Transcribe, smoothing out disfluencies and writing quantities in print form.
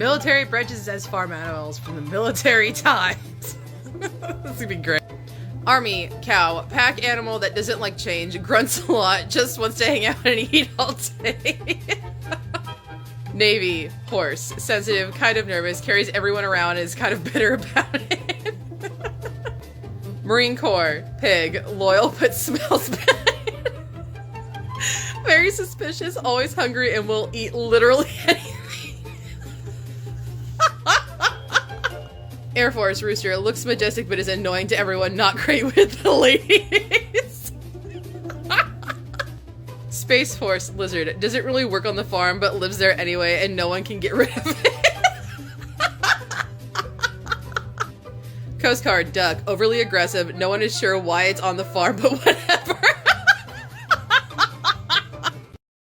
Military branches as farm animals from the military times. This would be great. Army, cow, pack animal that doesn't like change, grunts a lot, just wants to hang out and eat all day. Navy, horse, sensitive, kind of nervous, carries everyone around and is kind of bitter about it. Marine Corps, pig, loyal but smells bad. Very suspicious, always hungry, and will eat literally anything. Air Force, rooster, looks majestic but is annoying to everyone, not great with the ladies. Space Force, lizard, doesn't really work on the farm but lives there anyway and no one can get rid of it. Coast Guard, duck, overly aggressive, no one is sure why it's on the farm but whatever.